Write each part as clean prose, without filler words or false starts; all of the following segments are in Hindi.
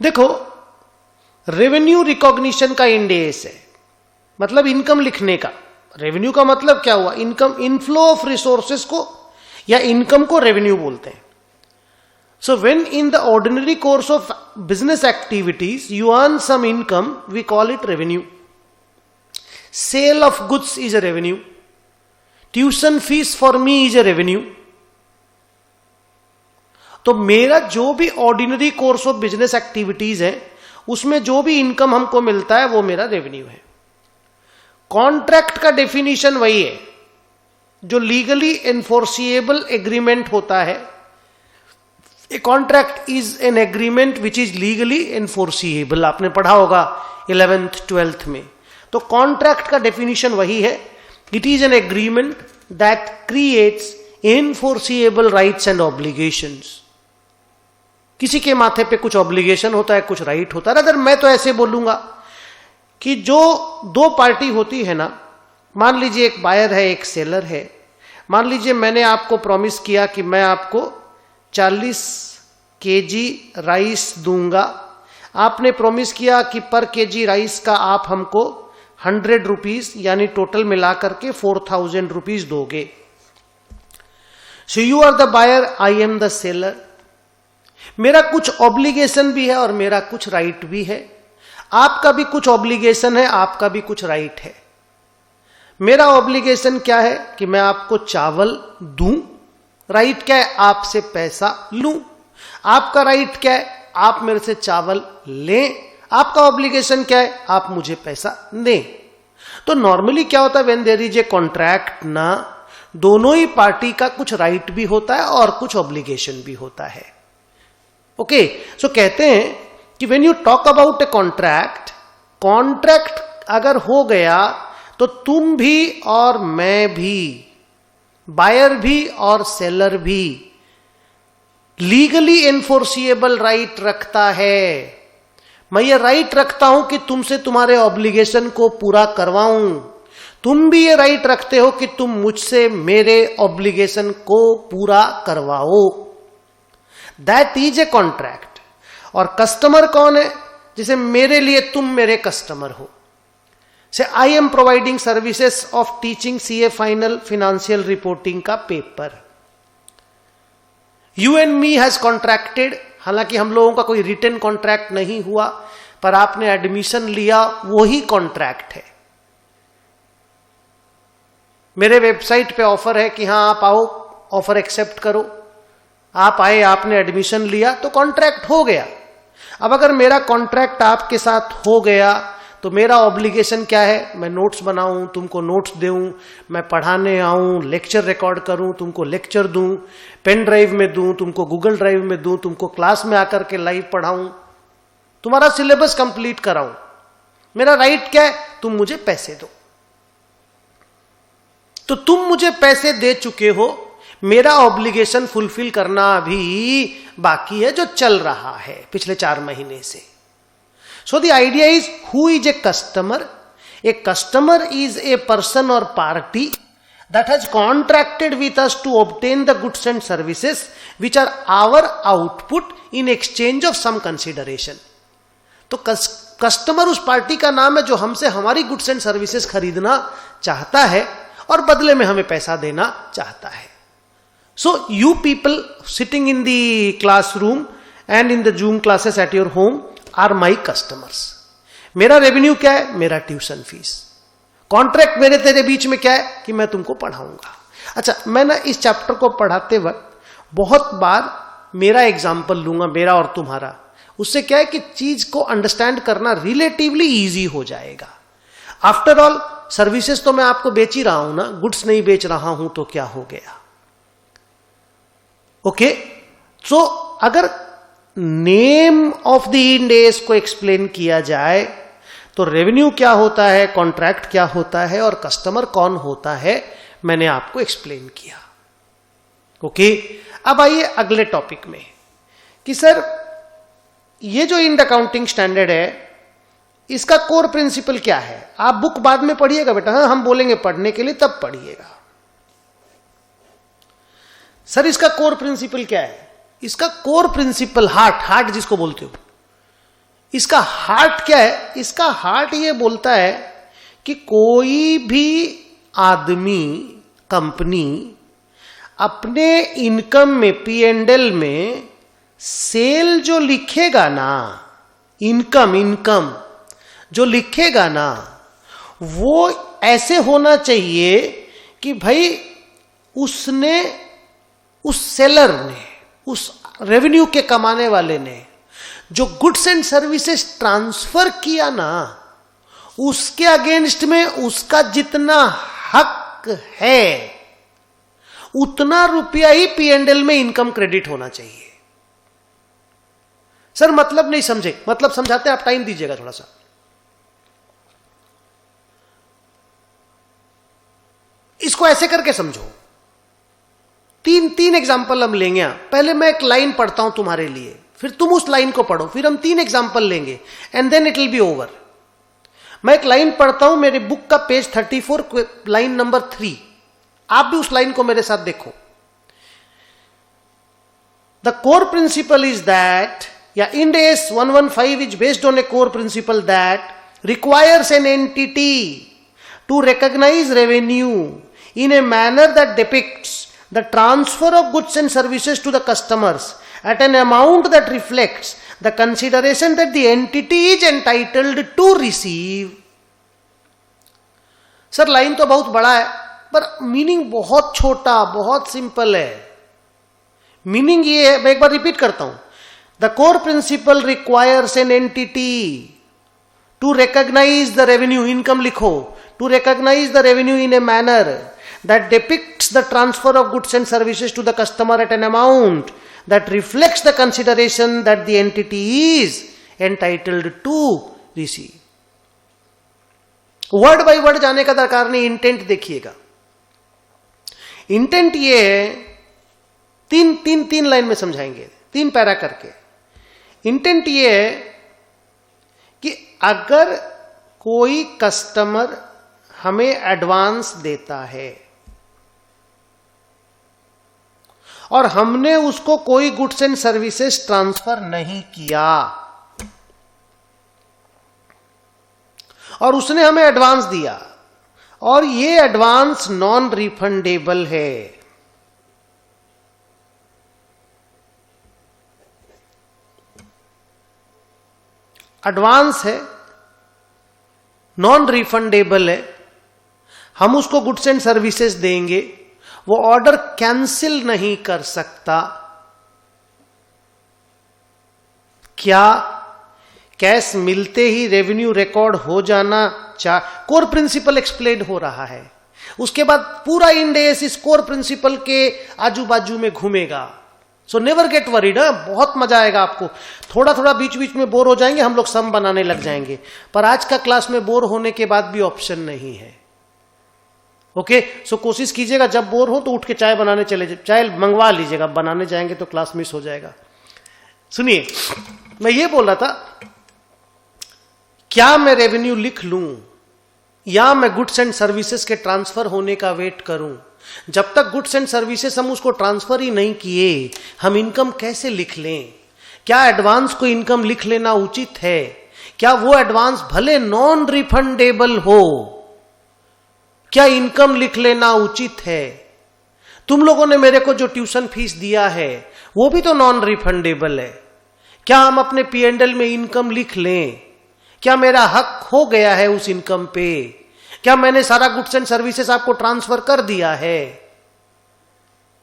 देखो, रेवेन्यू रिकॉग्निशन का इंडेस है, मतलब इनकम लिखने का। रेवेन्यू का मतलब क्या हुआ? इनकम, इनफ्लो ऑफ रिसोर्सेस को या इनकम को रेवेन्यू बोलते हैं। So when in the ordinary course of business activities you earn some income, we call it revenue. Sale of goods is a revenue, tuition fees for me is a revenue. तो मेरा जो भी ordinary course of business activities है उसमें जो भी इनकम हमको मिलता है वो मेरा रेवेन्यू है। कॉन्ट्रैक्ट का डेफिनेशन वही है जो लीगली एनफोर्सिएबल एग्रीमेंट होता है। A contract is an agreement which is legally enforceable, आपने पढ़ा होगा 11th 12th में। तो कॉन्ट्रैक्ट का डेफिनेशन वही है, it is an agreement that creates enforceable rights and obligations. किसी के माथे पे कुछ ऑब्लिगेशन होता है, कुछ राइट होता है। अगर मैं तो ऐसे बोलूंगा कि जो दो पार्टी होती है ना, मान लीजिए एक बायर है, एक सेलर है। मान लीजिए मैंने आपको प्रॉमिस किया कि मैं आपको 40 केजी राइस दूंगा। आपने प्रॉमिस किया कि पर केजी राइस का आप हमको 100 रुपीज यानी टोटल मिला करके 4000 रुपीज दोगे। So you are the buyer, I am the seller. मेरा कुछ ऑब्लिगेशन भी है और मेरा कुछ राइट भी है। आपका भी कुछ ऑब्लिगेशन है, आपका भी कुछ राइट है। मेरा ऑब्लिगेशन क्या है कि मैं आपको चावल दूं, राइट क्या है? आपसे पैसा लूं। आपका राइट क्या है? आप मेरे से चावल लें। आपका ऑब्लिगेशन क्या है? आप मुझे पैसा दें। तो नॉर्मली क्या होता है, when there is a contract ना, दोनों ही पार्टी का कुछ राइट भी होता है और कुछ ऑब्लिगेशन भी होता है। ओके, सो कहते हैं कि when you talk about a contract, contract अगर हो गया तो तुम भी और मैं भी, बायर भी और सेलर भी लीगली एनफोर्सिएबल राइट रखता है। मैं ये राइट रखता हूं कि तुमसे तुम्हारे ऑब्लिगेशन को पूरा करवाऊं। तुम भी ये राइट रखते हो कि तुम मुझसे मेरे ऑब्लिगेशन को पूरा करवाओ। That is a contract. और कस्टमर कौन है? जिसे मेरे लिए तुम मेरे कस्टमर हो। Say I am providing services of teaching CA final financial reporting का paper. You and me has contracted, हालांकि हम लोगों का कोई रिटन कॉन्ट्रैक्ट नहीं हुआ, पर आपने एडमिशन लिया, वो ही कॉन्ट्रैक्ट है। मेरे वेबसाइट पे ऑफर है कि हां आप आओ, ऑफर एक्सेप्ट करो। आप आए, आपने एडमिशन लिया, तो कॉन्ट्रैक्ट हो गया। अब अगर मेरा कॉन्ट्रैक्ट आपके साथ हो गया तो मेरा ऑब्लिगेशन क्या है? मैं नोट्स बनाऊं, तुमको नोट्स दूं, मैं पढ़ाने आऊं, लेक्चर रिकॉर्ड करूं, तुमको लेक्चर दूं, पेन ड्राइव में दूं, तुमको गूगल ड्राइव में दूं, तुमको क्लास में आकर के लाइव पढ़ाऊं, तुम्हारा सिलेबस कंप्लीट कराऊं। मेरा राइट क्या है? तुम मुझे पैसे दो। तो तुम मुझे पैसे दे चुके हो, मेरा ऑब्लिगेशन फुलफिल करना अभी बाकी है, जो चल रहा है पिछले 4 महीने से। So the idea is, who is a customer? A customer is a person और party that has contracted with us to obtain the goods and services which are our output in exchange of some consideration. तो कस्टमर उस पार्टी का नाम है जो हमसे हमारी गुड्स एंड सर्विसेज खरीदना चाहता है और बदले में हमें पैसा देना चाहता है। So you people sitting in the classroom and in the Zoom classes at your home are my customers. मेरा रेवेन्यू क्या है? मेरा ट्यूशन फीस। कॉन्ट्रैक्ट मेरे तेरे बीच में क्या है? कि मैं तुमको पढ़ाऊंगा। अच्छा, मैं ना इस चैप्टर को पढ़ाते वक्त बहुत बार मेरा एग्जाम्पल लूंगा, मेरा और तुम्हारा। उससे क्या है कि चीज को अंडरस्टैंड करना रिलेटिवली इजी हो जाएगा। आफ्टर ऑल सर्विसेज तो मैं आपको बेच ही रहा हूं ना, गुड्स नहीं बेच रहा हूं तो क्या हो गया? ओके, सो अगर नेम ऑफ द इंडेस को एक्सप्लेन किया जाए तो रेवेन्यू क्या होता है, कॉन्ट्रैक्ट क्या होता है और कस्टमर कौन होता है, मैंने आपको एक्सप्लेन किया। ओके, अब आइए अगले टॉपिक में कि सर ये जो इंड अकाउंटिंग स्टैंडर्ड है इसका कोर प्रिंसिपल क्या है? आप बुक बाद में पढ़िएगा बेटा, हाँ हम बोलेंगे पढ़ने के लिए, तब पढ़िएगा। सर इसका कोर प्रिंसिपल क्या है? इसका कोर प्रिंसिपल, हार्ट जिसको बोलते हो, इसका हार्ट क्या है? इसका हार्ट ये बोलता है कि कोई भी आदमी, कंपनी अपने इनकम में, P&L में सेल जो लिखेगा ना, इनकम जो लिखेगा ना, वो ऐसे होना चाहिए कि भाई उसने, उस सेलर ने, उस रेवेन्यू के कमाने वाले ने जो गुड्स एंड सर्विसेज ट्रांसफर किया ना, उसके अगेंस्ट में उसका जितना हक है उतना रुपया ही P&L में इनकम क्रेडिट होना चाहिए। सर मतलब नहीं समझे? मतलब समझाते हैं, आप टाइम दीजिएगा थोड़ा सा। इसको ऐसे करके समझो। तीन एग्जाम्पल हम लेंगे। पहले मैं एक लाइन पढ़ता हूं तुम्हारे लिए, फिर तुम उस लाइन को पढ़ो, फिर हम 3 एग्जाम्पल लेंगे and then it will be over. मैं एक लाइन पढ़ता हूं मेरे बुक का पेज 34, लाइन नंबर 3। आप भी उस लाइन को मेरे साथ देखो। The core principle is that, या Ind AS 115 is based on a core principle that requires an entity to recognize revenue in a manner that depicts the transfer of goods and services to the customers at an amount that reflects the consideration that the entity is entitled to receive. Sir line तो बहुत बड़ा है, पर मीनिंग बहुत छोटा, बहुत सिंपल है। मीनिंग ये है, मैं एक बार रिपीट करता हूं। The core principle requires an entity to recognize the revenue, income लिखो, to recognize the revenue in a manner that depicts the transfer of goods and services to the customer at an amount that reflects the consideration that the entity is entitled to receive. Word by word जाने का दरकार नहीं, इंटेंट देखिएगा। इंटेंट ये है, तीन लाइन में समझाएंगे, 3 पैरा करके। इंटेंट ये है कि अगर कोई कस्टमर हमें एडवांस देता है और हमने उसको कोई गुड्स एंड सर्विसेज ट्रांसफर नहीं किया और उसने हमें एडवांस दिया और ये एडवांस नॉन रिफंडेबल है, एडवांस है, नॉन रिफंडेबल है, हम उसको गुड्स एंड सर्विसेज देंगे, वो ऑर्डर कैंसिल नहीं कर सकता। क्या कैश मिलते ही रेवेन्यू रिकॉर्ड हो जाना कोर प्रिंसिपल एक्सप्लेन हो रहा है। उसके बाद पूरा Ind AS इस कोर प्रिंसिपल के आजू बाजू में घूमेगा। So never get worried. बहुत मजा आएगा आपको। थोड़ा थोड़ा बीच बीच में बोर हो जाएंगे, हम लोग सम बनाने लग जाएंगे, पर आज का क्लास में बोर होने के बाद भी ऑप्शन नहीं है। ओके, सो कोशिश कीजिएगा जब बोर हो तो उठ के चाय बनाने चले जाए, चाय मंगवा लीजिएगा, बनाने जाएंगे तो क्लास मिस हो जाएगा। सुनिए, मैं ये बोल रहा था, क्या मैं रेवेन्यू लिख लूं या मैं गुड्स एंड सर्विसेज के ट्रांसफर होने का वेट करूं? जब तक गुड्स एंड सर्विसेज हम उसको ट्रांसफर ही नहीं किए, हम इनकम कैसे लिख लें? क्या एडवांस को इनकम लिख लेना उचित है? क्या वो एडवांस भले नॉन रिफंडेबल हो, क्या इनकम लिख लेना उचित है? तुम लोगों ने मेरे को जो ट्यूशन फीस दिया है वो भी तो नॉन रिफंडेबल है। क्या हम अपने P&L में इनकम लिख लें? क्या मेरा हक हो गया है उस इनकम पे? क्या मैंने सारा गुड्स एंड सर्विसेज आपको ट्रांसफर कर दिया है?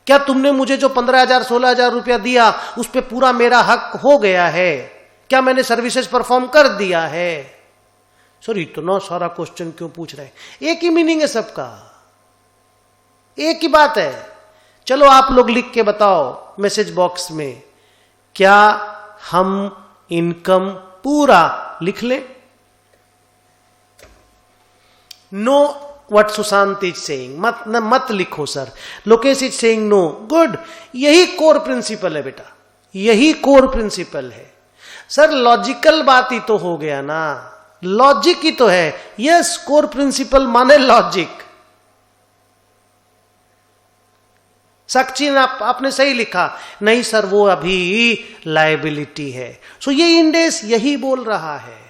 क्या तुमने मुझे जो 15,000 16,000 रुपया दिया उस पे पूरा मेरा हक हो गया है? क्या मैंने सर्विसेज परफॉर्म कर दिया है? सर इतना सारा क्वेश्चन क्यों पूछ रहे हैं? एक ही मीनिंग है सबका, एक ही बात है। चलो आप लोग लिख के बताओ मैसेज बॉक्स में, क्या हम इनकम पूरा लिख लें? No what Sushant is saying, मत लिखो sir. Lokesh is saying no, good. यही कोर प्रिंसिपल है बेटा, यही कोर प्रिंसिपल है। सर लॉजिकल बात ही तो हो गया ना, लॉजिक ही तो है। यस, कोर प्रिंसिपल माने लॉजिक। सक्सेन आपने सही लिखा, नहीं सर वो अभी लायबिलिटी है। सो ये इंडेस यही बोल रहा है।